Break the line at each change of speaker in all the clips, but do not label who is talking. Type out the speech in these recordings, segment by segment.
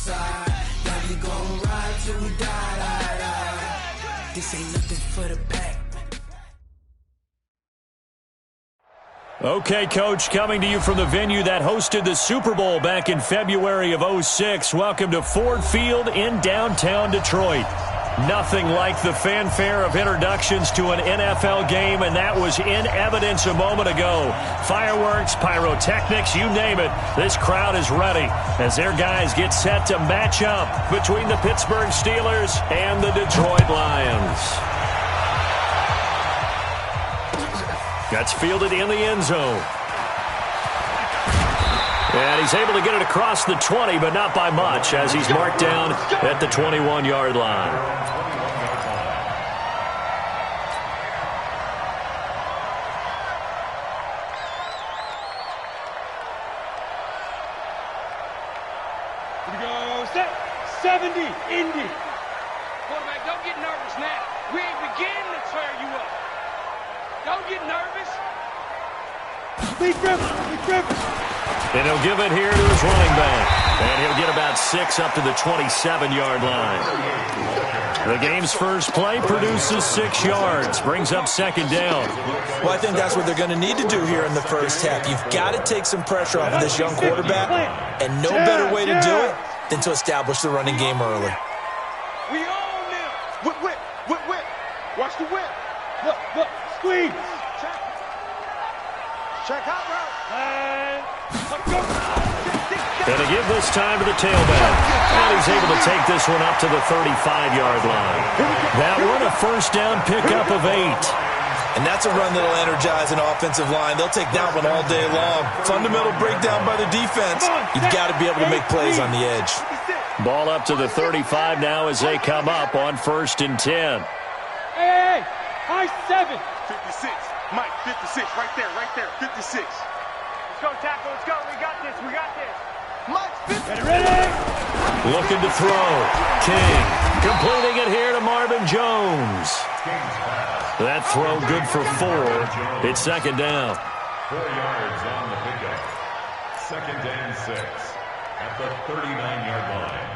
side. Now we gon' ride till we die. This ain't nothing for the pack.
Okay, Coach, coming to you from the venue that hosted the Super Bowl back in February of '06. Welcome to Ford Field in downtown Detroit. Nothing like the fanfare of introductions to an NFL game, and that was in evidence a moment ago. Fireworks, pyrotechnics, you name it. This crowd is ready as their guys get set to match up between the Pittsburgh Steelers and the Detroit Lions. That's fielded in the end zone. And he's able to get it across the 20, but not by much, as he's marked down at the 21-yard line.
Here we go. Set. 70. Indy. Quarterback, don't get nervous now. We ain't beginning to tear you up. Don't get nervous. Lee Griffin.
And he'll give it here to his running back. And he'll get about 6 up to the 27-yard line. The game's first play produces 6 yards, brings up second down.
Well, I think that's what they're going to need to do here in the first half. You've got to take some pressure off of this young quarterback, and no better way to do it than to establish the running game early.
We own them. Whip. Watch the whip. Look. Squeeze. Check out route.
And to give this time to the tailback. And he's able to take this one up to the 35-yard line. That one a first down pickup of 8.
And that's a run that'll energize an offensive line. They'll take that one all day long. Fundamental breakdown by the defense. You've got to be able to make plays on the edge.
Ball up to the 35 now as they come up on 1st and 10.
Hey, high 7.
56. Mike, 56. Right there. 56.
Let's go, tackle. Let's go. We got this. Mike, 50. Ready?
Looking to throw. King completing it here to Marvin Jones. That throw good for 4. It's second down.
4 yards on the pickup. 2nd and 6 at the 39-yard line.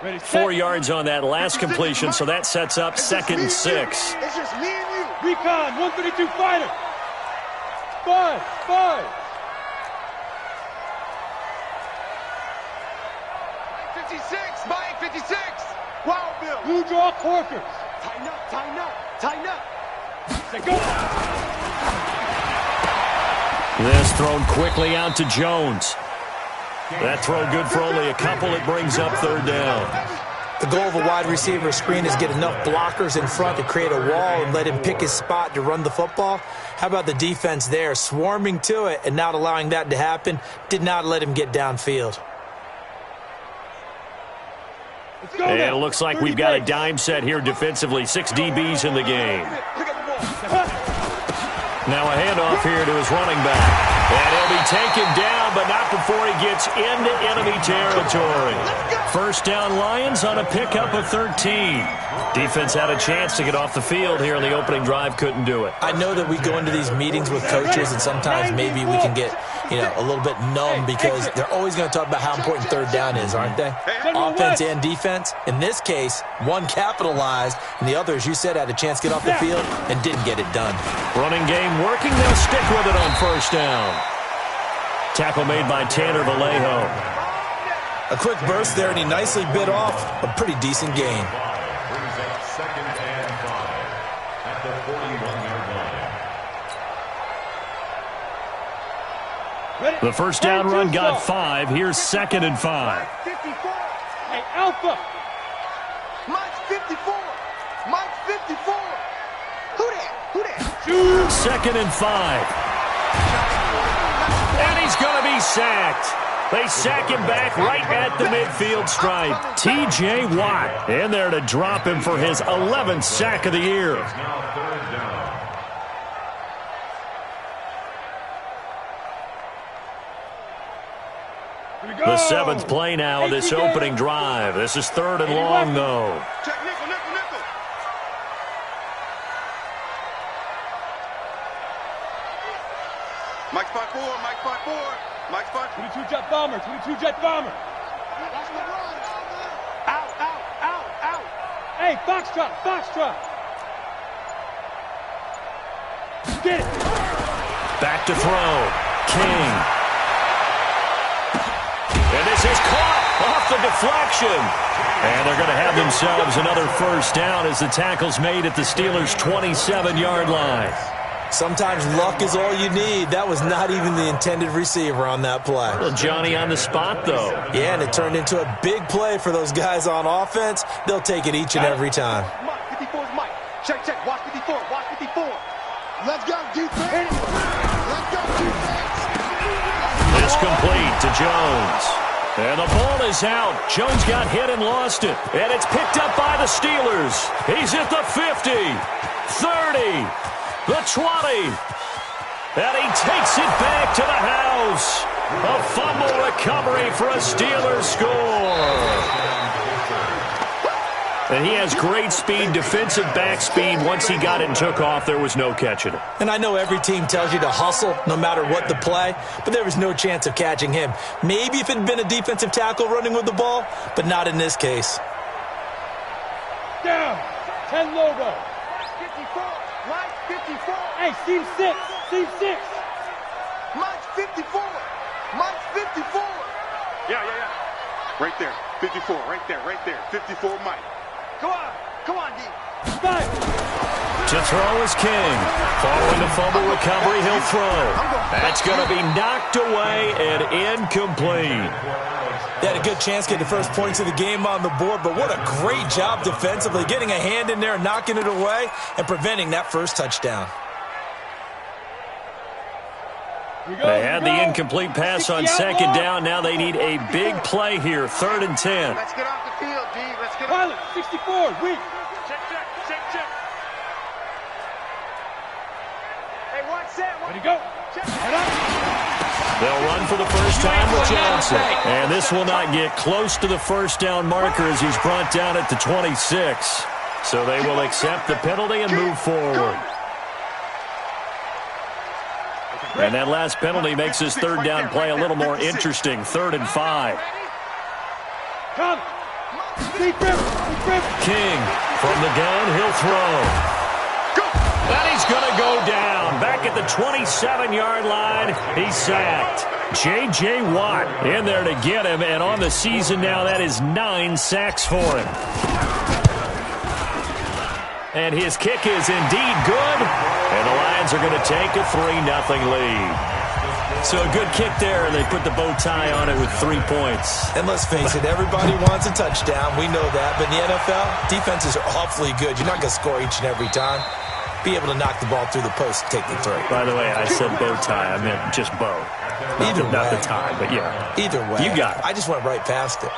Ready,
4 yards on that last completion, so that sets up 2nd and 6.
It's just me and you.
Recon, 132 fighter. 5.
56. Mike, 56. Wow, Bill.
Blue draw Corkers.
Tighten up.
Say go.
This thrown quickly out to Jones. That throw good for only a couple. It brings up 3rd down.
The goal of a wide receiver screen is get enough blockers in front to create a wall and let him pick his spot to run the football. How about the defense there, swarming to it and not allowing that to happen? Did not let him get downfield.
And it looks like we've got a dime set here defensively. 6 DBs in the game. Now a handoff here to his running back. And he'll be taken down, but not before he gets into enemy territory. First down Lions on a pickup of 13. Defense had a chance to get off the field here on the opening drive, couldn't do it.
I know that we go into these meetings with coaches, and sometimes maybe we can get, a little bit numb because they're always going to talk about how important 3rd down is, aren't they? Offense and defense. In this case, one capitalized, and the other, as you said, had a chance to get off the field and didn't get it done.
Running game working. They'll stick with it on 1st down. Tackle made by Tanner Vallejo.
A quick burst there, and he nicely bit off a pretty decent gain.
Brings up 2nd and 5 at the 41-yard line.
The first down run got 5. Here's 2nd and 5.
54. Hey, Alpha.
Mike's 54. Mike's 54. Who that?
2nd and 5. And he's going to be sacked. They sack him back right at the midfield stripe. T.J. Watt in there to drop him for his 11th sack of the year.
Now 3rd down.
The seventh play now of this opening drive. This is third and long, though.
Check nickel, nickel, nickel. Mike spot 4, Mike spot 4, Mike spot
22 jet bomber, 22 jet bomber.
out, out, out, out.
Hey, Foxtrot, Foxtrot. Get it.
Back to throw. King. And this is caught off the deflection. And they're going to have themselves another first down as the tackle's made at the Steelers' 27-yard line.
Sometimes luck is all you need. That was not even the intended receiver on that play.
Well, Johnny on the spot, though.
Yeah, and it turned into a big play for those guys on offense. They'll take it each and every time.
Mike, 54 is Mike. Check, check. Watch 54, watch 54. Let's go, defense. Let's go, defense.
It's complete to Jones. And the ball is out. Jones got hit and lost it. And it's picked up by the Steelers. He's at the 50, 30, the 20. And he takes it back to the house. A fumble recovery for a Steelers score. And he has great speed, defensive back speed. Once he got it and took off, there was no catching it.
And I know every team tells you to hustle no matter what the play, but there was no chance of catching him. Maybe if it had been a defensive tackle running with the ball, but not in this case.
Down. 10 logo.
54, Mike, 54.
Hey, seam 6. Seam 6.
Mike, 54. Mike, 54. Yeah. Right there, 54, right there. 54, Mike. Come on, D.
5.
To throw is King. Following the fumble recovery, he'll throw. That's going to be knocked away and incomplete.
They had a good chance to get the first points of the game on the board, but what a great job defensively, getting a hand in there, knocking it away, and preventing that first touchdown.
They had the incomplete pass on second down. Now they need a big play here, 3rd and 10.
Let's get off the field, D. Let's get
Pilot, 64. Weak.
Check. Hey, one set.
Ready to go. Head up.
They'll run for the first time with Johnson. And this will not get close to the first down marker as he's brought down at the 26. So they will accept the penalty and move forward. And that last penalty makes his third down play a little more interesting. 3rd and 5.
Come. Deep rip.
King from the gun, he'll throw. And he's going to go down. Back at the 27-yard line, he's sacked. J.J. Watt in there to get him, and on the season now, that is 9 sacks for him. And his kick is indeed good, and the Lions are going to take a 3-0 lead. So a good kick there, and they put the bow tie on it with 3 points.
And let's face it, everybody wants a touchdown. We know that. But in the NFL, defenses are awfully good. You're not going to score each and every time. Be able to knock the ball through the post and take the 3.
By the way, I said bow tie. I meant just bow.
Either way.
Not the tie, but yeah.
Either way.
You got it.
I just went right past it.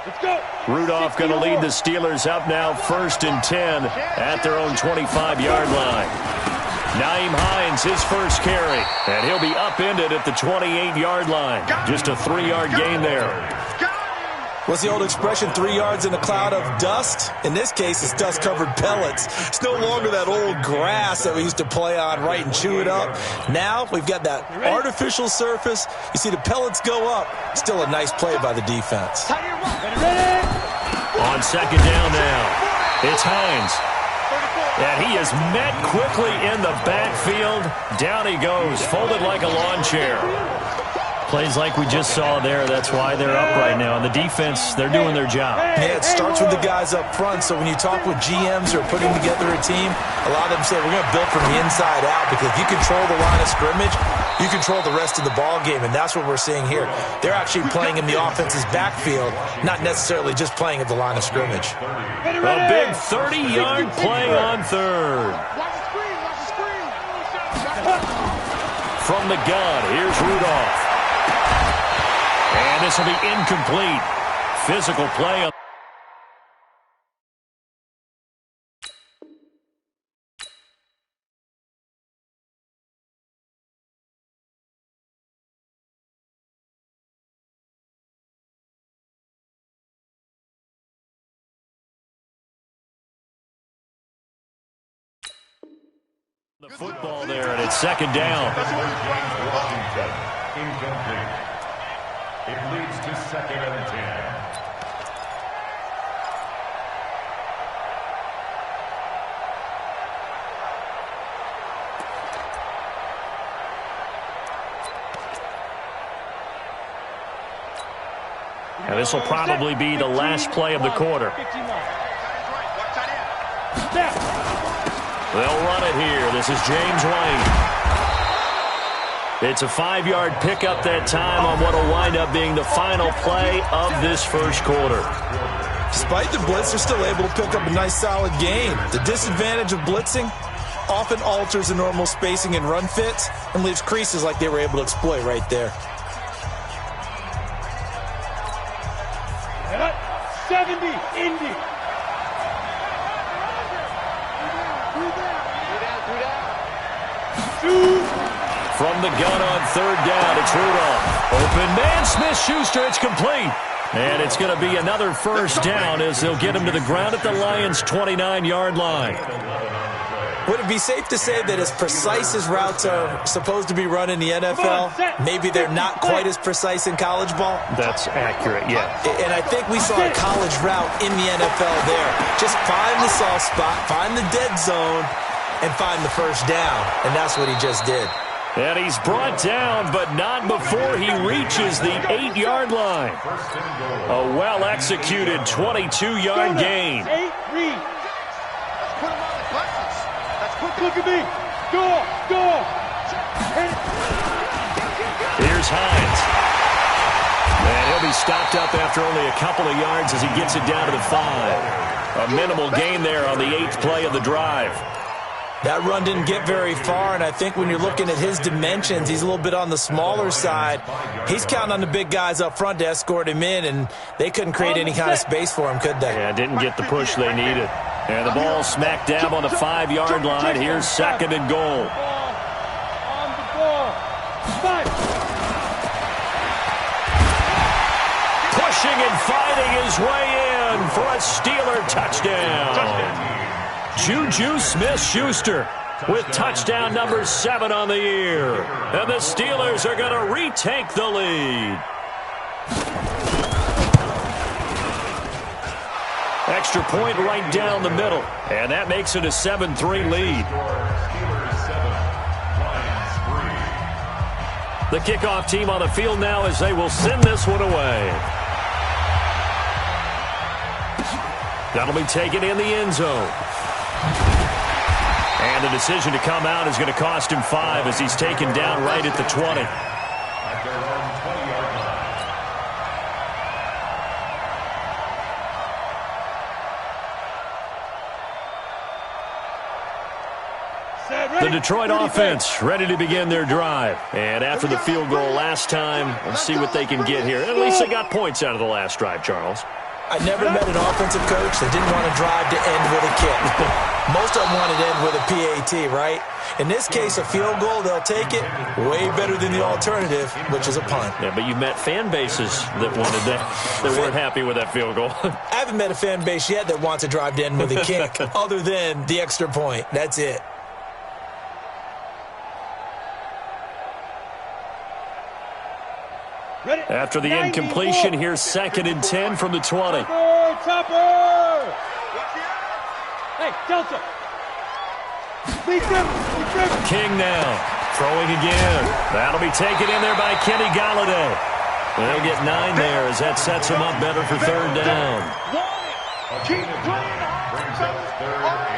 Let's go.
Rudolph going to lead the Steelers up now 1st and 10 at their own 25-yard line. Nyheim Hines, his first carry, and he'll be upended at the 28-yard line. Just a 3-yard gain there.
What's the old expression, 3 yards in a cloud of dust? In this case, it's dust-covered pellets. It's no longer that old grass that we used to play on, right, and chew it up. Now we've got that artificial surface. You see the pellets go up. Still a nice play by the defense.
On second down now, it's Hines. And he is met quickly in the backfield. Down he goes, folded like a lawn chair. Plays like we just saw there. That's why they're up right now. And the defense, they're doing their job.
Yeah, it starts with the guys up front. So when you talk with GMs who are putting together a team, a lot of them say we're going to build from the inside out, because if you control the line of scrimmage, you control the rest of the ball game. And that's what we're seeing here. They're actually playing in the offense's backfield, not necessarily just playing at the line of scrimmage.
A big 30-yard play on 3rd. From the gun, here's Rudolph. And And this will be incomplete. Physical play. The football there, and it's second down.
Incomplete. It leads to 2nd and 10.
Now this will probably be the last play of the quarter. They'll run it here. This is James White. It's a 5-yard pickup that time on what will wind up being the final play of this first quarter.
Despite the blitz, they're still able to pick up a nice solid gain. The disadvantage of blitzing often alters the normal spacing and run fits and leaves creases like they were able to exploit right there.
70, Indy.
From the gun on third down, it's Rudolph. Open man, Smith-Schuster, it's complete. And it's going to be another first down as they'll get him to the ground at the Lions' 29-yard line.
Would it be safe to say that as precise as routes are supposed to be run in the NFL, maybe they're not quite as precise in college ball?
That's accurate, yeah.
And I think we saw a college route in the NFL there. Just find the soft spot, find the dead zone, and find the first down. And that's what he just did.
And he's brought down, but not before he reaches the 8-yard line. A well-executed 22-yard gain.
Look at me. Go.
Here's Hines. And he'll be stopped up after only a couple of yards as he gets it down to the 5. A minimal gain there on the 8th play of the drive.
That run didn't get very far, and I think when you're looking at his dimensions, he's a little bit on the smaller side. He's counting on the big guys up front to escort him in, and they couldn't create any kind of space for him, could they?
Yeah, didn't get the push they needed. And the ball smack dab on the 5-yard line. Here's 2nd and goal.
On the ball.
Pushing and fighting his way in for a Steeler touchdown. Juju Smith-Schuster with touchdown number 7 on the year. And the Steelers are going to retake the lead. Extra point right down the middle. And that makes it a 7-3 lead. The kickoff team on the field now as they will send this one away. That'll be taken in the end zone. And the decision to come out is going to cost him 5 as he's taken down right at the 20.
At their own 20-yard line.
The Detroit offense ready to begin their drive. And after the field goal last time, let's see what they can get here. At least they got points out of the last drive, Charles.
I never met an offensive coach that didn't want to drive to end with a kick. Most of them wanted to end with a PAT, right? In this case, a field goal, they'll take it. Way better than the alternative, which is a punt.
Yeah, but you've met fan bases that wanted that, that weren't happy with that field goal.
I haven't met a fan base yet that wants to drive to end with a kick other than the extra point. That's it.
After the incompletion, here's 2nd and 10 from the 20.
Topper! Hey, Delta!
King now, throwing again. That'll be taken in there by Kenny Golladay. They'll get 9 there as that sets him up better for 3rd down.
Keep playing hard.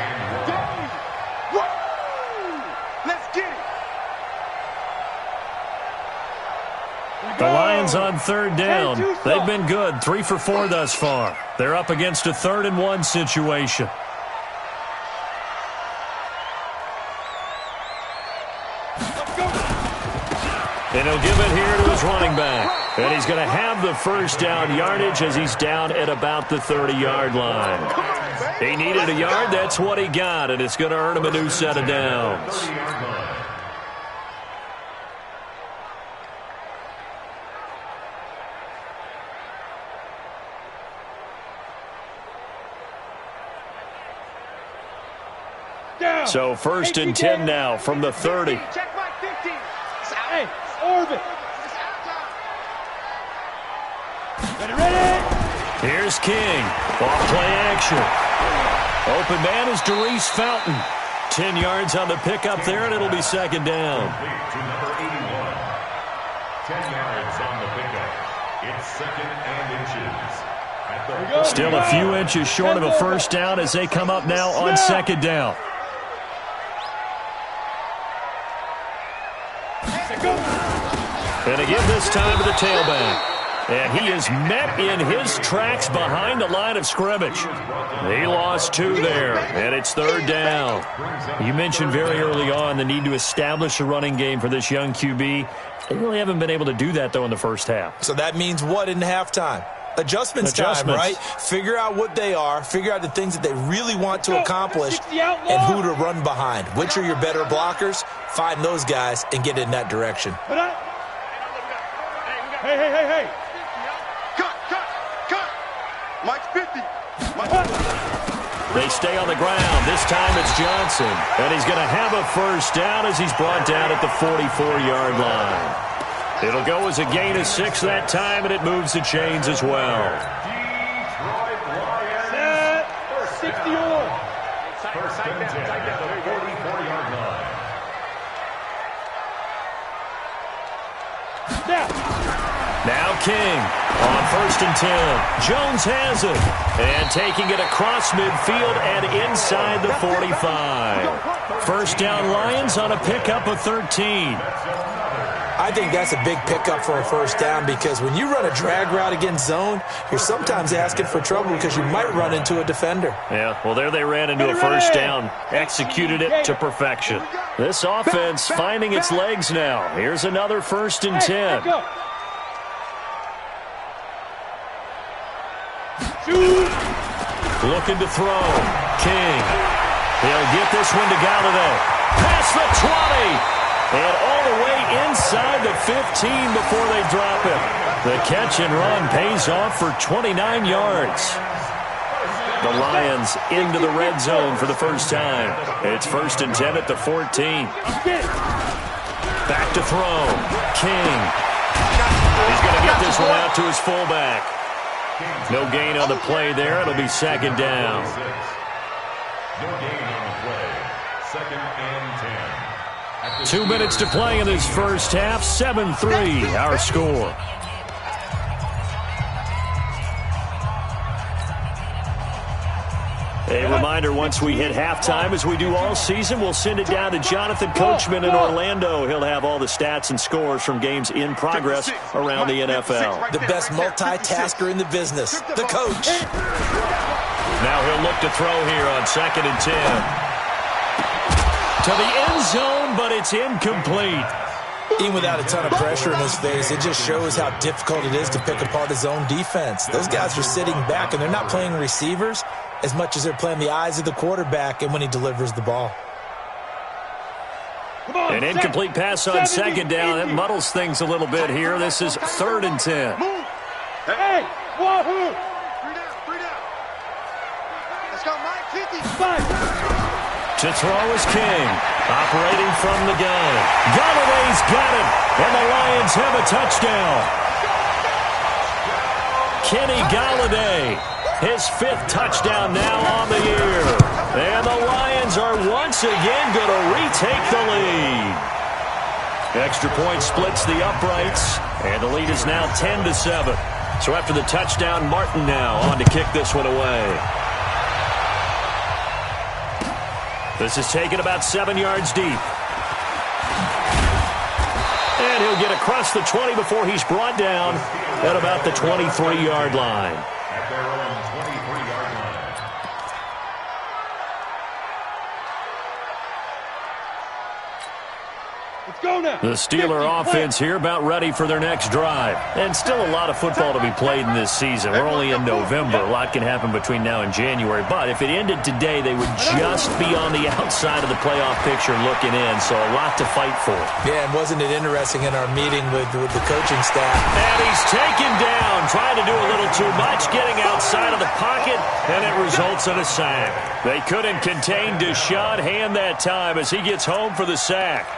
Let's get it.
The Lions on 3rd down. They've been good, 3 for 4 thus far. They're up against a 3rd and 1 situation. And he'll give it here to his running back. And he's going to have the first down yardage as he's down at about the 30-yard line. He needed a yard. That's what he got, and it's going to earn him a new set of downs. So 1st and 10 now from the 30.
Check my 50. Hey, orbit. Ready?
Here's King. Off play action. Open man is Darius Fountain. 10 yards on the pickup there, and it'll be 2nd down.
To number 81. 10 yards on the pickup. It's 2nd and inches. At the
Still a few inches short of a first down as they come up now on 2nd down. And they give this time to the tailback. And he is met in his tracks behind the line of scrimmage. He lost 2 there, and it's 3rd down. You mentioned very early on the need to establish a running game for this young QB. They really haven't been able to do that, though, in the first half.
So that means what in halftime? Adjustments time, right? Figure out what they are, figure out the things that they really want to accomplish, and who to run behind. Which are your better blockers? Find those guys and get in that direction.
Hey.
Cut. Mike's 50.
They stay on the ground. This time it's Johnson. And he's going to have a first down as he's brought down at the 44-yard line. It'll go as a gain of 6 that time, and it moves the chains as well.
Detroit Lions.
60 on.
First and 10 at the 44-yard line.
Now King on 1st and 10. Jones has it. And taking it across midfield and inside the 45. First down Lions on a pickup of 13.
I think that's a big pickup for a first down because when you run a drag route against zone, you're sometimes asking for trouble because you might run into a defender.
Yeah, well, there they ran into a first down. Executed it to perfection. This offense finding its legs now. Here's another 1st and 10. Looking to throw. King. He'll get this one to Galladay. Past the 20. And all the way inside the 15 before they drop it. The catch and run pays off for 29 yards. The Lions into the red zone for the first time. It's 1st and 10 at the 14. Back to throw. King. He's going to get this one out to his fullback. No gain on the play there. It'll be 2nd down.
No gain on the play. 2nd and 10.
2 minutes to play in this first half. 7-3 our score. A reminder, once we hit halftime, as we do all season, we'll send it down to Jonathan Coachman in Orlando. He'll have all the stats and scores from games in progress around the NFL.
The best multitasker in the business, the coach.
Now he'll look to throw here on 2nd and 10. To the end zone, but it's incomplete.
Even without a ton of pressure in his face, it just shows how difficult it is to pick apart his own defense. Those guys are sitting back, and they're not playing receivers as much as they're playing the eyes of the quarterback and when he delivers the ball.
An incomplete pass on 2nd down. That muddles things a little bit here. This is 3rd and 10.
Hey, wahoo!
3 down. Let's go, Mike. 50.
To throw is King, operating from the gun. Galladay's got it, and the Lions have a touchdown. Kenny Galladay, his 5th touchdown now on the year. And the Lions are once again going to retake the lead. Extra point splits the uprights, and the lead is now 10-7. So after the touchdown, Martin now on to kick this one away. This is taken about 7 yards deep. And he'll get across the 20 before he's brought down at about the 23-yard line.
At their own 23-yard line.
Let's go,
The Steeler offense here about ready for their next drive. And still a lot of football to be played in this season. We're only in November. A lot can happen between now and January. But if it ended today, they would just be on the outside of the playoff picture looking in. So a lot to fight for.
Yeah, and wasn't it interesting in our meeting with the coaching staff?
And he's taken down, trying to do a little too much, getting outside of the pocket, and it results in a sack. They couldn't contain Deshaun Hand that time as he gets home for the sack.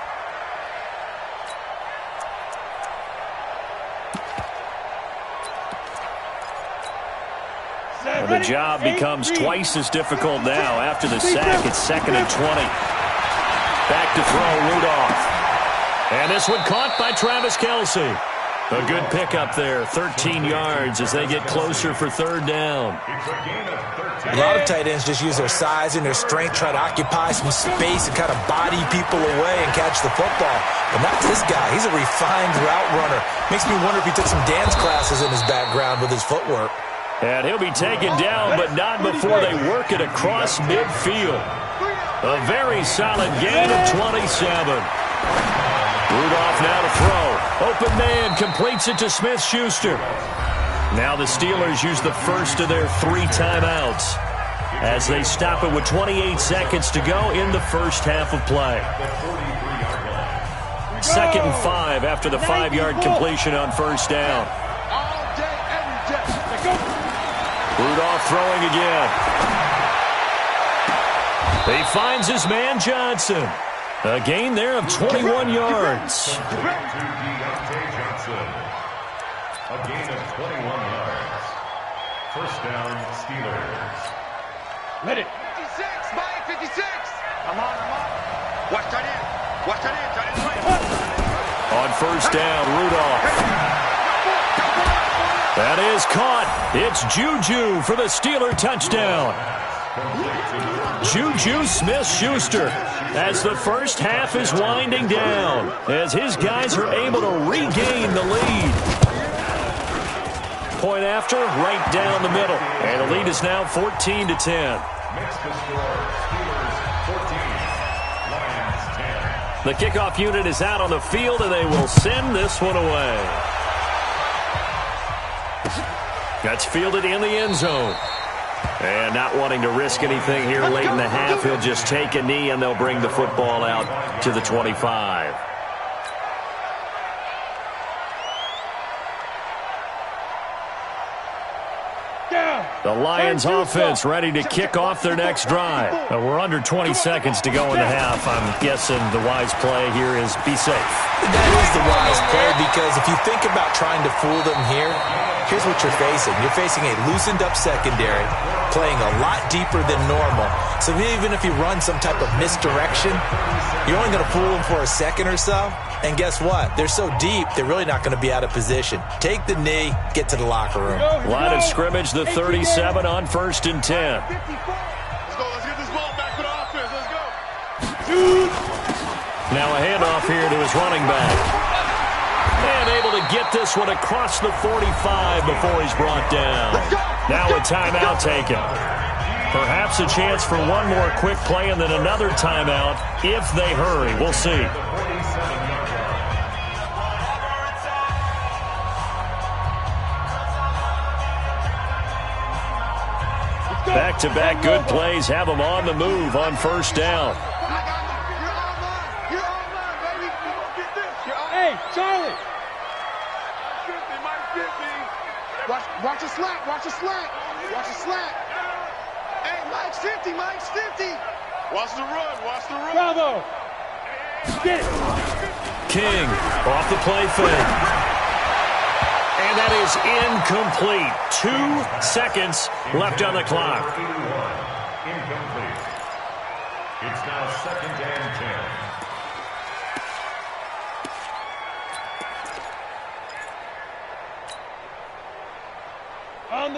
And the job becomes twice as difficult now. After the sack, it's 2nd and 20. Back to throw, Rudolph. And this one caught by Travis Kelce. A good pickup there, 13 yards as they get closer for 3rd down.
A lot of tight ends just use their size and their strength, try to occupy some space and kind of body people away and catch the football. But not this guy. He's a refined route runner. Makes me wonder if he took some dance classes in his background with his footwork.
And he'll be taken down, but not before they work it across midfield. A very solid gain of 27. Rudolph now to throw. Open man completes it to Smith-Schuster. Now the Steelers use the first of their 3 timeouts as they stop it with 28 seconds to go in the first half of play. 2nd and 5 after the 5-yard completion on 1st down. Rudolph throwing again. He finds his man Johnson. A gain there of 21 yards.
A gain of 21 yards. 1st down, Steelers.
Let it.
56, Mike, 56. I'm on. Watch tight end. Watch tight end. Tight end right.
On 1st down, Rudolph. That is caught. It's Juju for the Steeler touchdown. Juju Smith-Schuster as the first half is winding down, as his guys are able to regain the lead. Point after, right down the middle. And the lead is now 14-10.
Makes the score, Steelers 14, Lions 10.
The kickoff unit is out on the field, and they will send this one away. That's fielded in the end zone. And not wanting to risk anything here late in the half, he'll just take a knee, and they'll bring the football out to the 25. The Lions offense ready to kick off their next drive. We're under 20 seconds to go in the half. I'm guessing the wise play here is be safe.
That is the wise play, because if you think about trying to fool them here, here's what you're facing. You're facing a loosened-up secondary, playing a lot deeper than normal. So even if you run some type of misdirection, you're only going to fool them for a second or so. And guess what? They're so deep, they're really not going to be out of position. Take the knee, get to the locker room.
Line of scrimmage, the 37 on 1st and 10.
Let's go. Let's get this ball back for the offense. Let's go.
Now a handoff here to his running back. And able to get this one across the 45 before he's brought down. Now a timeout taken. Perhaps a chance for one more quick play and then another timeout if they hurry. We'll see. Back-to-back good plays have them on the move on 1st down.
Hey, Charlie.
Watch a slant. Watch a slant. Watch a slant. Hey, Mike's 50. Mike's 50. Watch the run. Watch the run.
Bravo. Get it.
King off the play fake. And that is incomplete. 2 seconds left on the clock.
Incomplete. It's now 2nd and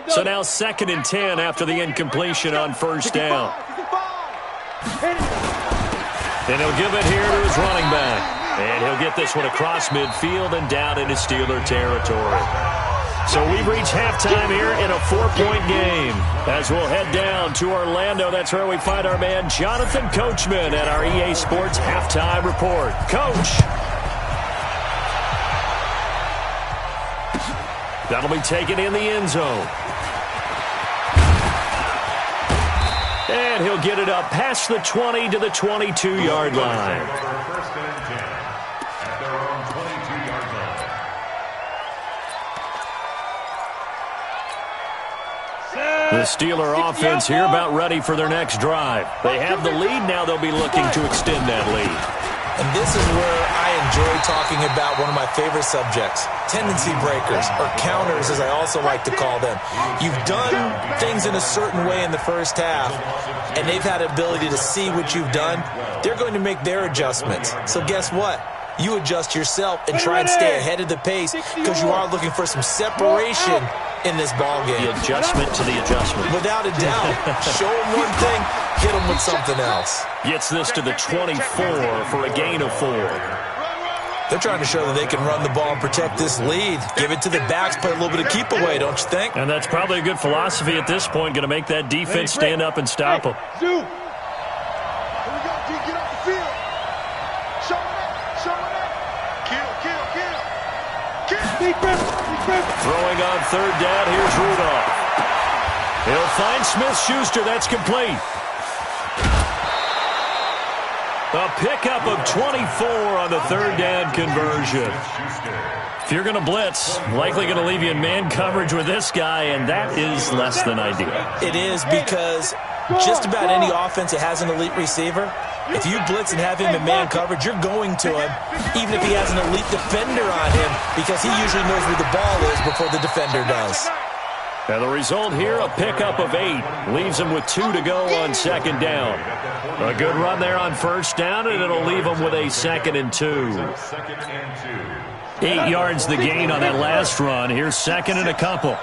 10.
So now 2nd and 10 after the incompletion on 1st down. And he'll give it here to his running back. And he'll get this one across midfield and down into Steeler territory. So we've reached halftime here in a 4-point game. As we'll head down to Orlando, that's where we find our man Jonathan Coachman at our EA Sports Halftime Report. Coach. That'll be taken in the end zone. And he'll get it up past the 20 to the 22-yard line.
First and 10 at their own 22-yard line.
The Steeler offense here about ready for their next drive. They have the lead. Now they'll be looking to extend that lead.
And this is where I enjoy talking about one of my favorite subjects, tendency breakers, or counters as I also like to call them. You've done things in a certain way in the first half, and they've had the ability to see what you've done. They're going to make their adjustments. So guess what? You adjust yourself and try and stay ahead of the pace because you are looking for some separation in this ballgame.
The adjustment to the adjustment.
Without a doubt. Show them one thing, hit them with something else.
Gets this to the 24 for a gain of 4.
They're trying to show that they can run the ball and protect this lead. Give it to the backs, play a little bit of keep away, don't you think?
And that's probably a good philosophy at this point, going to make that defense stand up and stop them.
Here we go, D. Get off the field. Show it up. Show it up. Kill.
Throwing on third down, here's Rudolph. He'll find Smith-Schuster. That's complete. A pickup of 24 on the third down conversion. If you're going to blitz, likely going to leave you in man coverage with this guy, and that is less than ideal.
It is because just about any offense that has an elite receiver, if you blitz and have him in man coverage, you're going to him, even if he has an elite defender on him, because he usually knows where the ball is before the defender does.
And the result here, a pickup of 8. Leaves him with 2 to go on second down. A good run there on first down, and it'll leave him with a 2nd and 2. 8 yards the gain on that last run. Here's 2nd and a couple.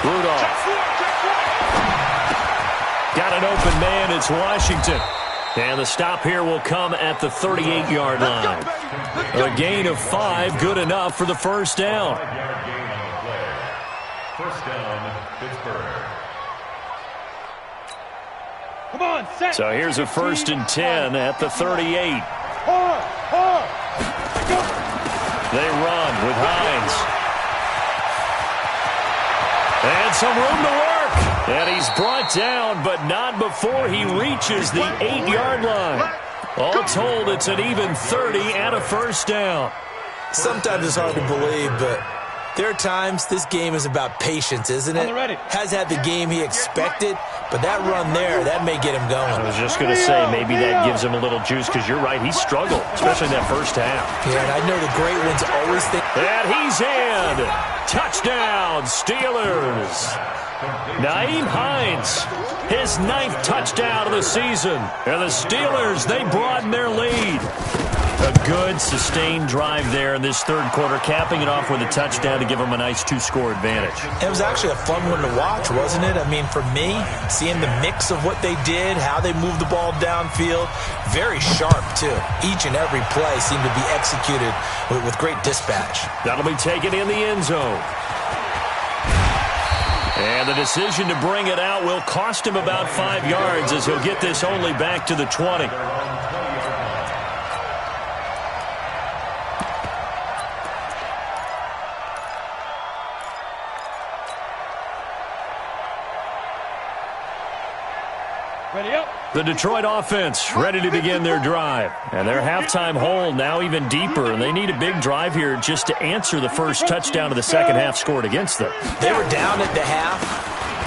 Rudolph. Got an open man. It's Washington. And the stop here will come at the 38-yard line. A gain of 5, good enough for the first down.
First down, Pittsburgh.
Come on, set.
So here's a 1st and 10 at the 38. They run with Hines. And some room to work. And he's brought down, but not before he reaches the 8-yard line. All told, it's an even 30 and a first down.
Sometimes it's hard to believe, but there are times this game is about patience, isn't it? Has had the game he expected, but that run there, that may get him going.
I was just going to say, maybe that gives him a little juice, because you're right, he struggled, especially in that first half.
Yeah, and I know the great ones always think.
And he's in. Touchdown, Steelers. Nyheim Hines, his 9th touchdown of the season. And the Steelers, they broaden their lead. A good, sustained drive there in this third quarter, capping it off with a touchdown to give them a nice 2-score advantage.
It was actually a fun one to watch, wasn't it? I mean, for me, seeing the mix of what they did, how they moved the ball downfield, very sharp, too. Each and every play seemed to be executed with great dispatch.
That'll be taken in the end zone. And the decision to bring it out will cost him about 5 yards as he'll get this only back to the 20.
Ready up.
The Detroit offense ready to begin their drive. And their halftime hole now even deeper. And they need a big drive here just to answer the first touchdown of the second half scored against them.
They were down at the half.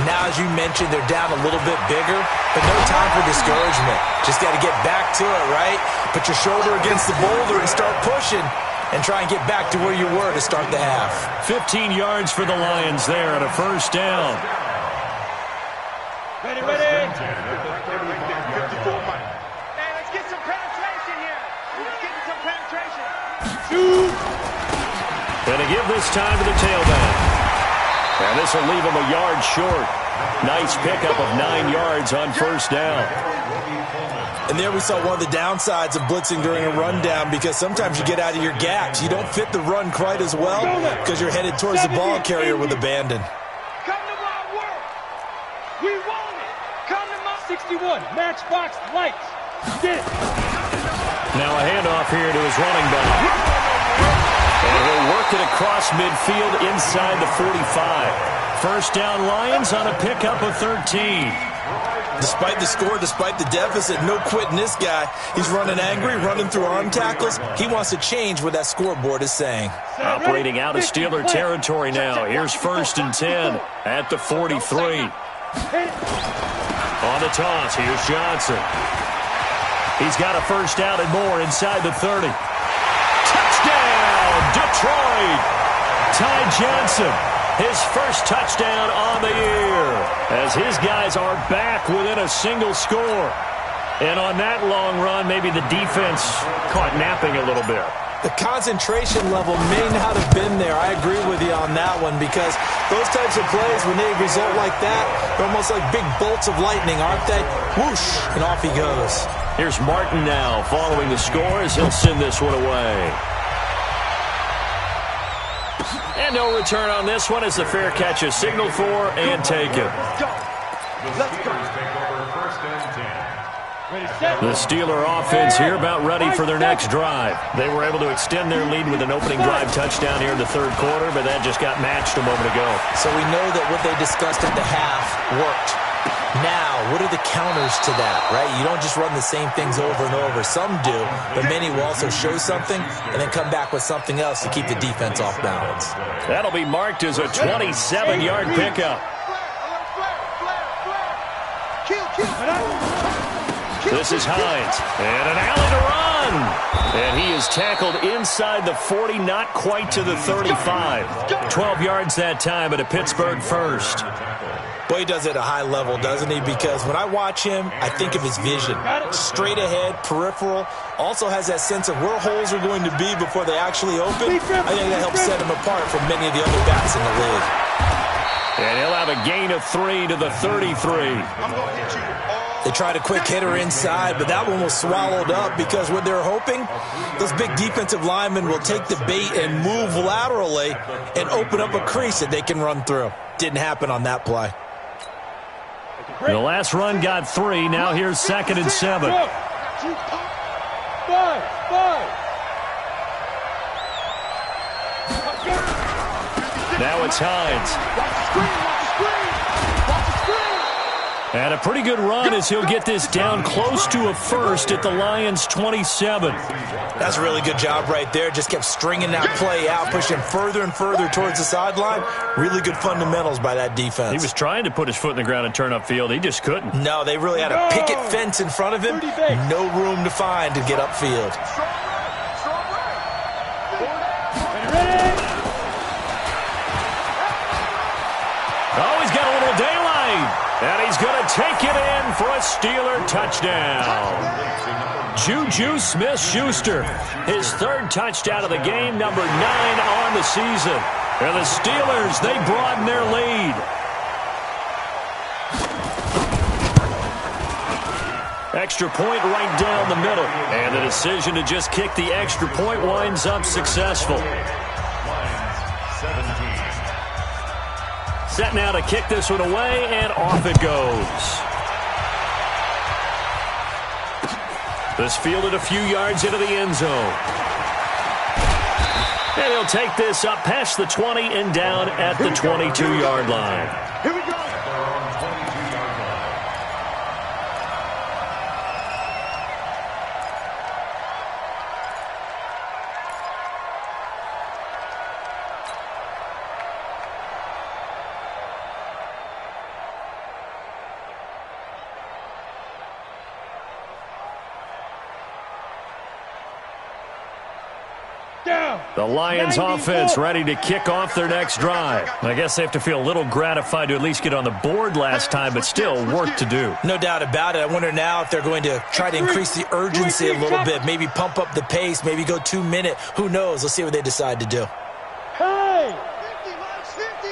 Now, as you mentioned, they're down a little bit bigger, but no time for discouragement. Just got to get back to it, right? Put your shoulder against the boulder and start pushing and try and get back to where you were to start the half.
15 yards for the Lions there on a first down.
Ready, ready.
Hey, let's get some penetration here. Let's get some penetration.
And to give this time to the tailback. And this will leave him a yard short. Nice pickup of 9 yards on first down.
And there we saw one of the downsides of blitzing during a rundown, because sometimes you get out of your gaps. You don't fit the run quite as well because you're headed towards the ball carrier with abandon.
Come to my world. We want it. Come to my 61. Matchbox lights. Get it.
Now a handoff here to his running back. And across midfield inside the 45. First down Lions on a pickup of 13.
Despite the score, despite the deficit, no quitting this guy. He's running angry, running through arm tackles. He wants to change what that scoreboard is saying.
Operating out of Steeler territory now. Here's 1st and 10 at the 43. On the toss, here's Johnson. He's got a first down and more inside the 30. Touchdown, Detroit! Ty Johnson, his first touchdown on the year, as his guys are back within a single score. And on that long run, maybe the defense caught napping a little bit.
The concentration level may not have been there. I agree with you on that one, because those types of plays, when they result like that, they're almost like big bolts of lightning, aren't they? Whoosh, and off he goes.
Here's Martin now following the score as he'll send this one away. And no return on this one as the fair catch is signaled for and taken.
Let's go. Take over 1st and 10.
The Steeler offense here about ready for their next drive. They were able to extend their lead with an opening drive touchdown here in the 3rd quarter, but that just got matched a moment ago.
So we know that what they discussed at the half worked. Now, what are the counters to that, right? You don't just run the same things over and over. Some do, but many will also show something and then come back with something else to keep the defense off balance.
That'll be marked as a 27-yard pickup. This is Hines, and an alley to run. And he is tackled inside the 40, not quite to the 35. 12 yards that time at a Pittsburgh first.
Boy, he does it at a high level, doesn't he? Because when I watch him, I think of his vision. Straight ahead, peripheral. Also has that sense of where holes are going to be before they actually open. I think that helps set him apart from many of the other backs in the league.
And he'll have a gain of 3 to the 33.
They tried a quick hitter inside, but that one was swallowed up because what they're hoping, those big defensive linemen will take the bait and move laterally and open up a crease that they can run through. Didn't happen on that play.
The last run got 3. Now here's 2nd and 7. Now it's Hines. And a pretty good run as he'll get this down close to a first at the Lions' 27.
That's a really good job right there. Just kept stringing that play out, pushing further and further towards the sideline. Really good fundamentals by that defense.
He was trying to put his foot in the ground and turn upfield. He just couldn't.
No, they really had a picket fence in front of him. No room to find to get upfield.
Oh, he's got a little daylight. And he's going to take it in for a Steeler touchdown. Juju Smith-Schuster, his 3rd touchdown of the game, number 9 on the season. And the Steelers, they broaden their lead. Extra point right down the middle. And the decision to just kick the extra point winds up successful. Set now to kick this one away, and off it goes. This fielded a few yards into the end zone. And he'll take this up past the 20 and down at the 22-yard line.
Here we go.
The Lions offense ready to kick off their next drive. I guess they have to feel a little gratified to at least get on the board last time, but still work to do.
No doubt about it. I wonder now if they're going to try to increase the urgency a little bit, maybe pump up the pace, maybe go 2 minute. Who knows? Let's see what they decide to do.
Hey! 50.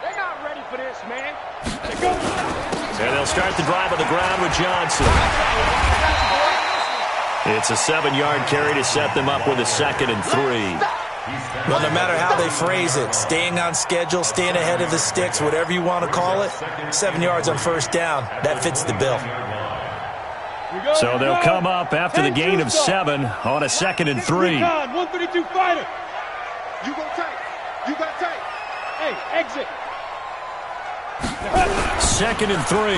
They're not ready for this, man.
And they'll start the drive on the ground with Johnson. It's a 7-yard carry to set them up with a 2nd and 3.
Well, no matter how they phrase it, staying on schedule, staying ahead of the sticks, whatever you want to call it, 7 yards on 1st down, that fits the bill.
So they'll come up after the gain of 7 on a 2nd and 3.
132 fighter.
You go take. You got tight.
Hey, exit.
2nd and 3.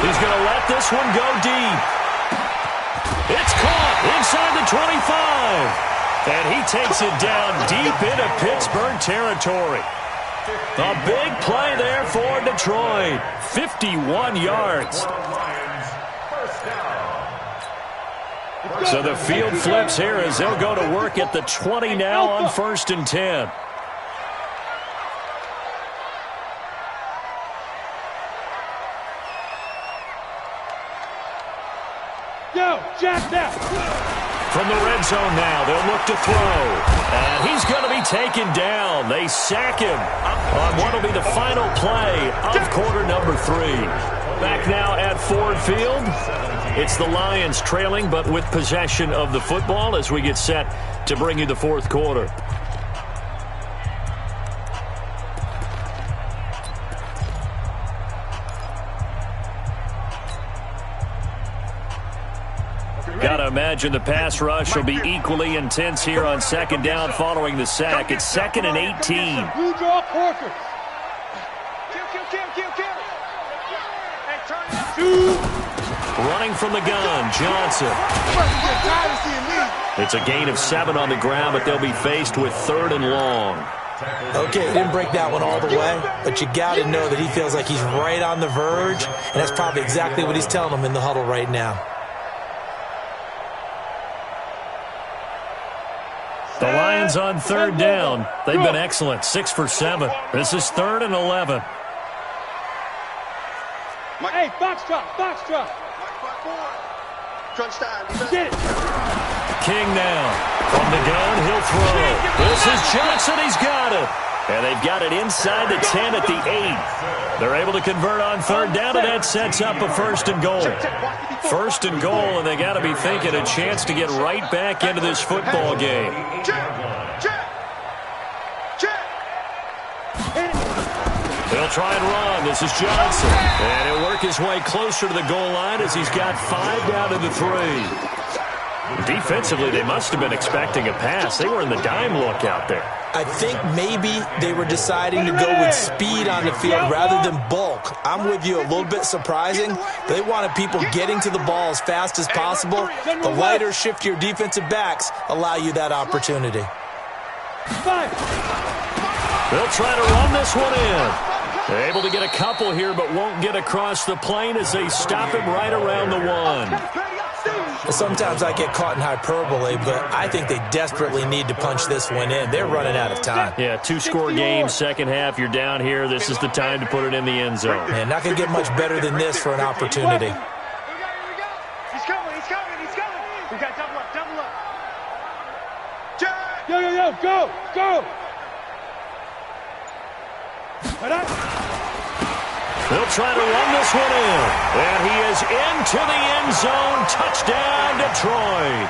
He's going to let this one go deep. It's caught inside the 25. And he takes it down deep into Pittsburgh territory. A big play there for Detroit. 51 yards. So the field flips here as they'll go to work at the 20 now on 1st and 10.
Yo, jack that.
From the red zone now, they'll look to throw. And he's going to be taken down. They sack him on what will be the final play of quarter number 3. Back now at Ford Field. It's the Lions trailing, but with possession of the football as we get set to bring you the 4th quarter. Got to imagine the pass rush will be equally intense here on 2nd down following the sack. It's 2nd and 18.
Blue draw Porkers.
Running from the gun, Johnson. It's a gain of 7 on the ground, but they'll be faced with 3rd and long.
Okay, he didn't break that one all the way, but you got to know that he feels like he's right on the verge, and that's probably exactly what he's telling them in the huddle right now.
The Lions on 3rd down. They've been excellent, 6 for 7. This is 3rd and 11.
Hey, box drop, box drop.
Crunch time.
Get it.
King now. From the gun, he'll throw. This is Johnson. He's got it. And they've got it inside the 10 at the 8. They're able to convert on 3rd down, and that sets up a 1st and goal. 1st and goal, and they got to be thinking a chance to get right back into this football game. They'll try and run. This is Johnson. And he'll work his way closer to the goal line as he's got 5 down to the 3. Defensively, they must have been expecting a pass. They were in the dime look out there.
I think maybe they were deciding to go with speed on the field rather than bulk. I'm with you, a little bit surprising. They wanted people getting to the ball as fast as possible. The lighter, shiftier defensive backs allow you that opportunity.
They'll try to run this one in. They're able to get a couple here, but won't get across the plane as they stop him right around the 1.
Sometimes I get caught in hyperbole, but I think they desperately need to punch this one in. They're running out of time.
Yeah, 2-score game, second half. You're down here. This is the time to put it in the end zone.
Man, not going to get much better than this for an opportunity.
He's coming. We got double up.
Yo, go.
They'll try to run this one in. And he is into the end zone. Touchdown, Detroit.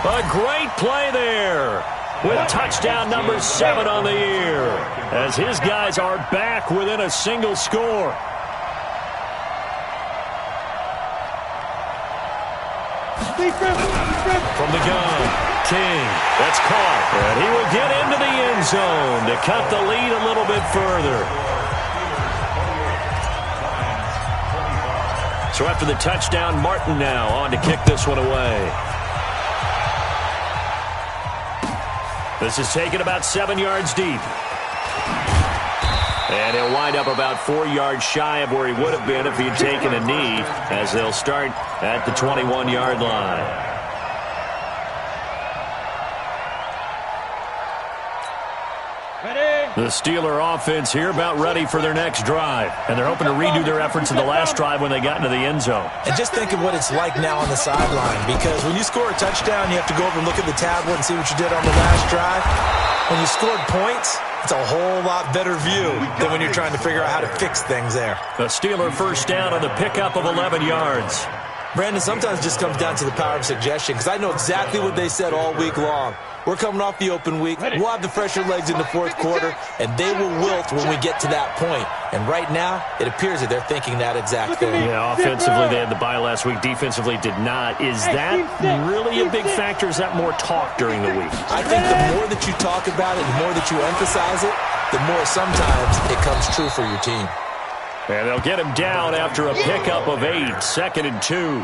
A great play there with touchdown number 7 on the year as his guys are back within a single score. From the gun, King. That's caught. And he will get into the end zone to cut the lead a little bit further. So after the touchdown, Martin now on to kick this one away. This is taken about 7 yards deep. And he'll wind up about 4 yards shy of where he would have been if he'd taken a knee, as they'll start at the 21-yard line. The Steeler offense here about ready for their next drive. And they're hoping to redo their efforts in the last drive when they got into the end zone.
And just think of what it's like now on the sideline, because when you score a touchdown, you have to go over and look at the tablet and see what you did on the last drive. When you scored points, it's a whole lot better view than when you're trying to figure out how to fix things there.
The Steeler first down on the pickup of 11 yards.
Brandon, sometimes it just comes down to the power of suggestion, because I know exactly what they said all week long. We're coming off the open week. We'll have the fresher legs in the fourth quarter, and they will wilt when we get to that point. And right now, it appears that they're thinking that exact thing.
Yeah, offensively, they had the bye last week. Defensively, did not. Is that really a big factor? Is that more talk during the week?
I think the more that you talk about it, the more that you emphasize it, the more sometimes it comes true for your team.
And they'll get him down after a pickup of 8, 2nd and 2.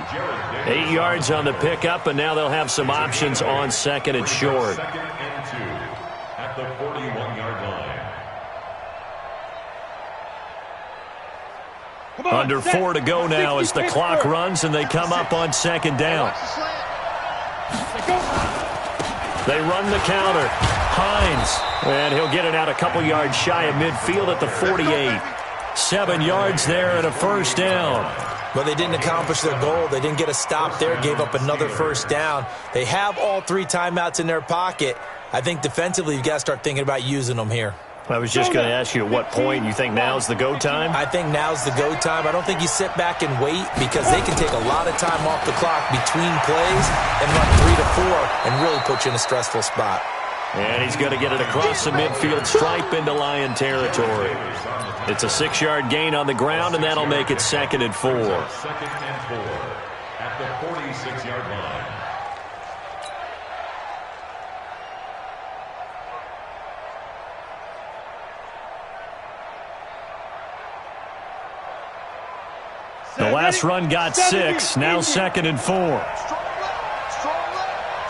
8 yards on the pickup, and now they'll have some options on 2nd and short.
2nd and 2 at the 41-yard line.
Under 4 to go now as the clock runs, and they come up on 2nd down. They run the counter. Hines, and he'll get it out a couple yards shy of midfield at the 48. 7 yards there and a first down.
But they didn't accomplish their goal. They didn't get a stop there, gave up another first down. They have all 3 timeouts in their pocket. I think defensively you've got to start thinking about using them here.
I was just going to ask you at what point you think now's the go time?
I think now's the go time. I don't think you sit back and wait because they can take a lot of time off the clock between plays and run 3 to 4 and really put you in a stressful spot.
And he's going to get it across the midfield stripe into Lion territory. It's a 6-yard gain on the ground, and that'll make it 2nd and 4.
2nd and 4 at the 46-yard line.
The last run got 6, now 2nd and 4.
Strong left,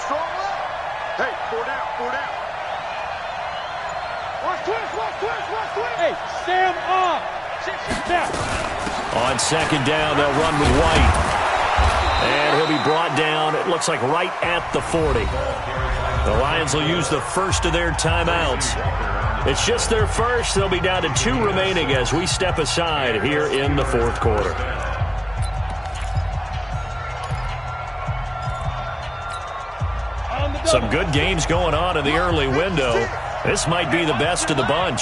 strong left. Hey, 4 down, 4 down. Watch twist.
Hey, Sam off. Down.
On 2nd down, they'll run with White. And he'll be brought down, it looks like right at the 40. The Lions will use the first of their timeouts. It's just their first. They'll be down to 2 remaining as we step aside here in the fourth quarter. Some good games going on in the early window. This might be the best of the bunch.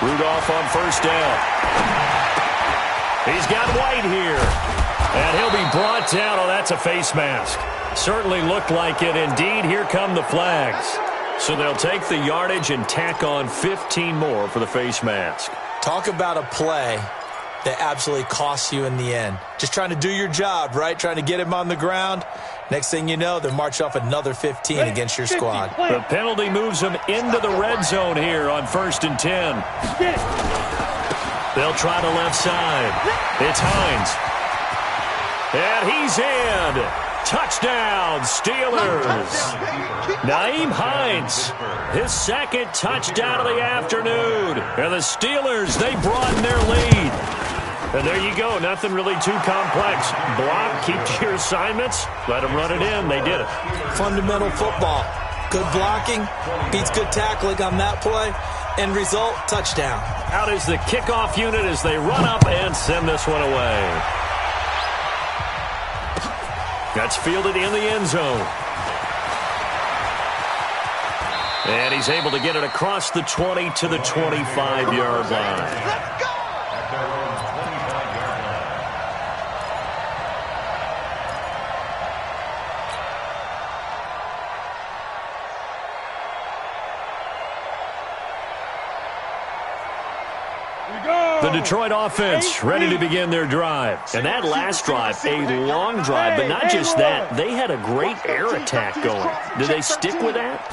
Rudolph on first down. He's got White here. And he'll be brought down. Oh, that's a face mask. Certainly looked like it. Indeed, here come the flags. So they'll take the yardage and tack on 15 more for the face mask.
Talk about a play that absolutely costs you in the end. Just trying to do your job, right? Trying to get him on the ground. Next thing you know, they're marching off another 15 against your squad.
The penalty moves them into the red zone here on 1st and 10. They'll try the left side. It's Hines. And he's in. Touchdown, Steelers. Naeem Hines, his 2nd touchdown of the afternoon. And the Steelers, they broaden their lead. And there you go. Nothing really too complex. Block, keep to your assignments, let them run it in. They did it.
Fundamental football. Good blocking, beats good tackling on that play. End result, touchdown.
Out is the kickoff unit as they run up and send this one away. That's fielded in the end zone. And he's able to get it across the 20 to the 25-yard line.
Let's go!
At their own 25-yard line.
The Detroit offense ready to begin their drive. And that last drive, a long drive, but not just that. They had a great air attack going. Do they stick with that?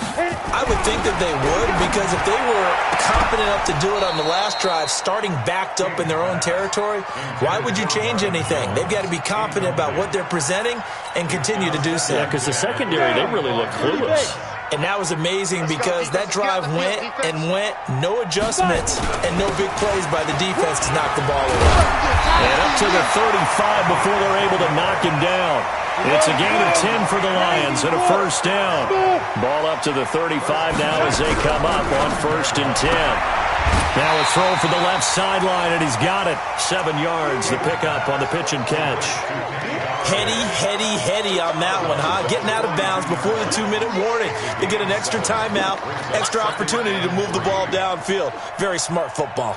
I would think that they would, because if they were confident enough to do it on the last drive, starting backed up in their own territory, why would you change anything? They've got to be confident about what they're presenting and continue to do so.
Yeah, because the secondary, they really look clueless.
And that was amazing because that drive went and went, no adjustments, and no big plays by the defense to knock the ball away.
And up to the 35 before they're able to knock him down. It's a gain of 10 for the Lions and a first down. Ball up to the 35 now as they come up on 1st and 10. Now a throw for the left sideline, and he's got it. 7 yards, the pickup on the pitch and catch.
Heady on that one, huh? Getting out of bounds before the 2-minute warning. They get an extra timeout, extra opportunity to move the ball downfield. Very smart football.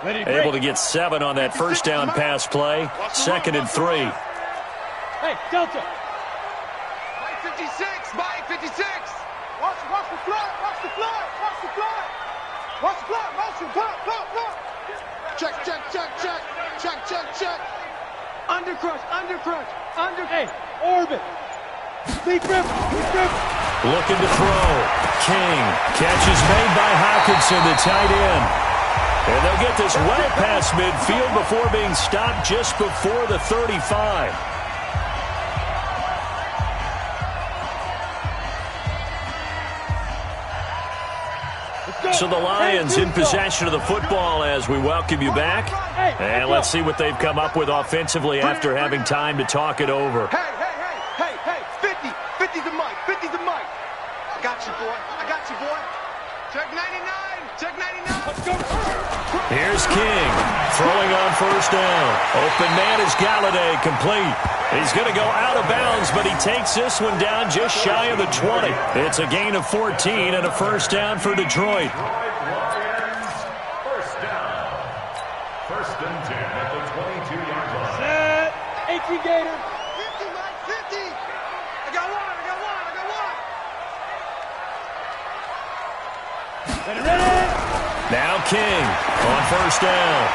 Able to get 7 on that first down pass play. 2nd and 3.
Hey, Delta.
Mike 56, Mike 56. Watch the flag, watch the flag, watch the flag. Watch the flag, motion, pop. Check.
Undercrush. Hey, orbit. Deep rip.
Looking to throw. King. Catch is made by Hawkinson, the tight end. And they'll get this way past midfield before being stopped just before the 35. So the Lions in possession of the football as we welcome you back. And let's see what they've come up with offensively after having time to talk it over.
Hey, 50's a Mike. I got you, boy. Check 99.
Let's go.
Here's King throwing on first down. Open man is Galladay, complete. He's going to go out of bounds, but he takes this one down just shy of the 20. It's a gain of 14 and a first down for Detroit.
First down. 1st and 10 at the 22-yard line.
Set. 18 Gator.
50, Mike, 50. I got one.
Ready.
Now King on first down.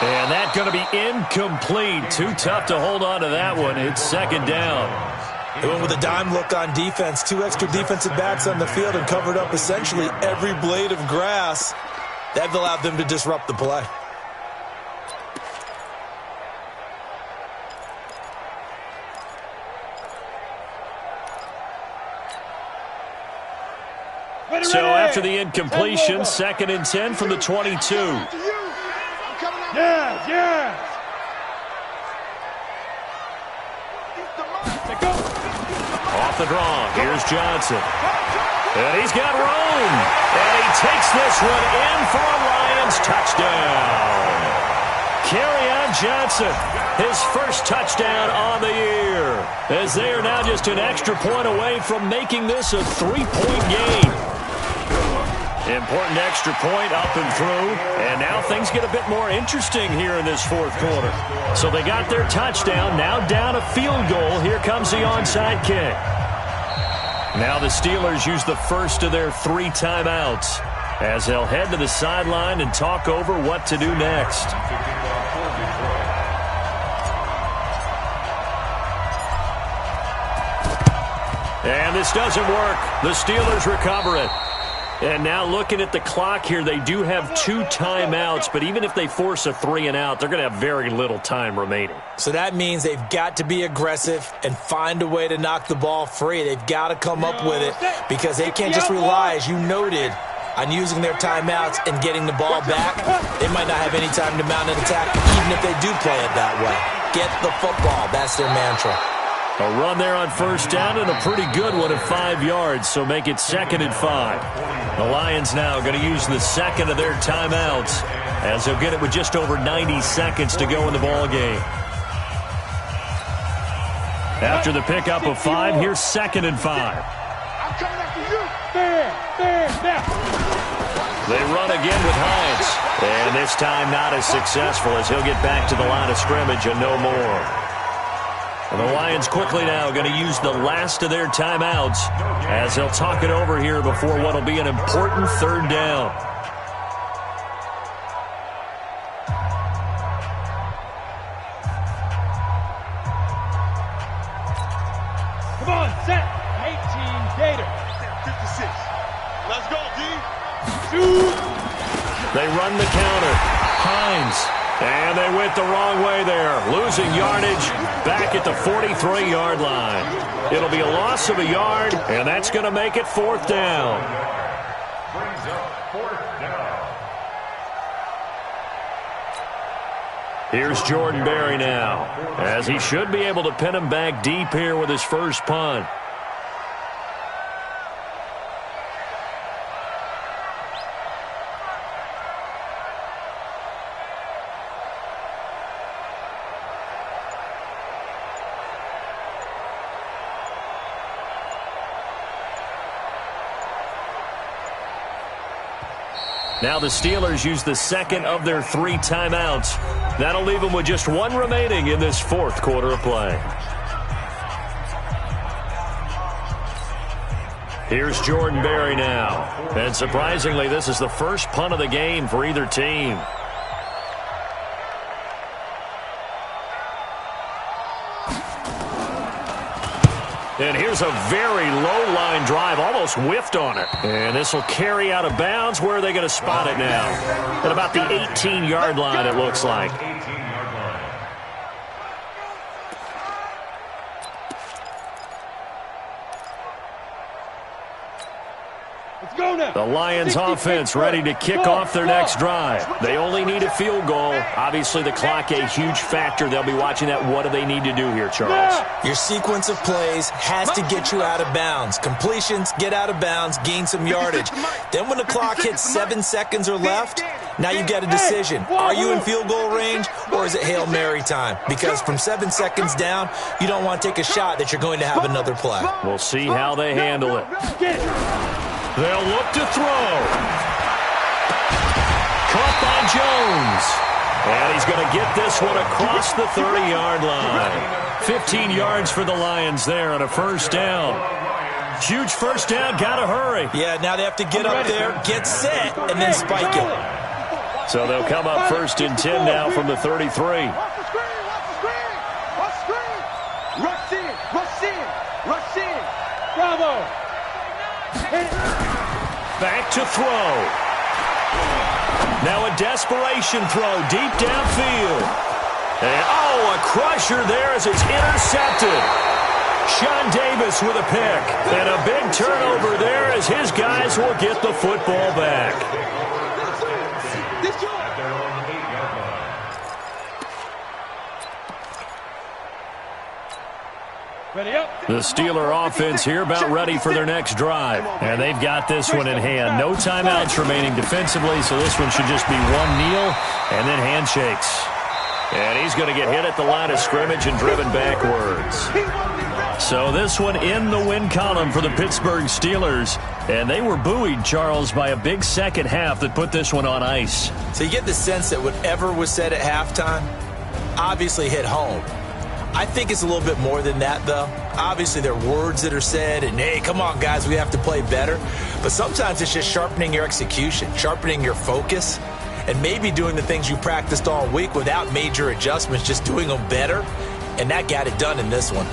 And that's going to be incomplete. Too tough to hold on to that one. It's 2nd down.
They went with a dime look on defense. 2 extra defensive backs on the field and covered up essentially every blade of grass. That allowed them to disrupt the play.
So after the incompletion, 2nd and 10 from the 22.
Yeah.
Off the draw, here's Johnson. And he's got room. And he takes this one in for a Lions touchdown. Kerryon Johnson, his first touchdown on the year. As they are now just an extra point away from making this a 3-point game. Important extra point up and through. And now things get a bit more interesting here in this 4th quarter. So they got their touchdown. Now down a field goal. Here comes the onside kick. Now the Steelers use the first of their 3 timeouts as they'll head to the sideline and talk over what to do next. And this doesn't work. The Steelers recover it. And now looking at the clock here, they do have 2 timeouts, but even if they force a 3-and-out, they're going to have very little time remaining.
So that means they've got to be aggressive and find a way to knock the ball free. They've got to come up with it because they can't just rely, as you noted, on using their timeouts and getting the ball back. They might not have any time to mount an attack, even if they do play it that way. Get the football. That's their mantra.
A run there on first down and a pretty good one at 5 yards, so make it 2nd and 5. The Lions now going to use the 2nd of their timeouts as they'll get it with just over 90 seconds to go in the ball game. After the pickup of 5, here's 2nd and 5.
I'm coming after you.
There.
They run again with Hines. And this time not as successful as he'll get back to the line of scrimmage and no more. And the Lions quickly now going to use the last of their timeouts as they'll talk it over here before what will be an important 3rd down.
Come on, set. 18 Gator.
56. Let's go, D.
Shoot.
They run the counter. Hines. And they went the wrong way there. Losing yardage back at the 43-yard line. It'll be a loss of a yard, and that's going to make it 4th down.
Brings up 4th down.
Here's Jordan Berry now, as he should be able to pin him back deep here with his first punt. Now the Steelers use the second of their 3 timeouts. That'll leave them with just 1 remaining in this 4th quarter of play. Here's Jordan Berry now. And surprisingly, this is the first punt of the game for either team. And here's a very low-line drive, almost whiffed on it. And this will carry out of bounds. Where are they going to spot it now? At about the 18-yard line, it looks like. The Lions offense ready to kick off their next drive. They only need a field goal. Obviously, the clock a huge factor. They'll be watching that. What do they need to do here, Charles?
Your sequence of plays has to get you out of bounds. Completions, get out of bounds, gain some yardage. Then when the clock hits 7 seconds or left, now you've got a decision. Are you in field goal range or is it Hail Mary time? Because from 7 seconds down, you don't want to take a shot that you're going to have another play.
We'll see how they handle it. They'll look to throw. Caught by Jones. And he's going to get this one across the 30-yard line. 15 yards for the Lions there on a first down. Huge first down. Got to hurry.
Yeah, now they have to get up there, get set, and then spike it.
So they'll come up 1st and 10 now from the 33.
Watch the screen. Rush in.
Bravo.
Back to throw. Now a desperation throw deep downfield. And, a crusher there as it's intercepted. Sean Davis with a pick. And a big turnover there as his guys will get the football back. The Steeler offense here about ready for their next drive. And they've got this one in hand. No timeouts remaining defensively, so this one should just be one kneel and then handshakes. And he's going to get hit at the line of scrimmage and driven backwards. So this one in the win column for the Pittsburgh Steelers. And they were buoyed, Charles, by a big second half that put this one on ice.
So you get the sense that whatever was said at halftime obviously hit home. I think it's a little bit more than that, though. Obviously, there are words that are said, and, hey, come on, guys, we have to play better. But sometimes it's just sharpening your execution, sharpening your focus, and maybe doing the things you practiced all week without major adjustments, just doing them better. And that got it done in this one.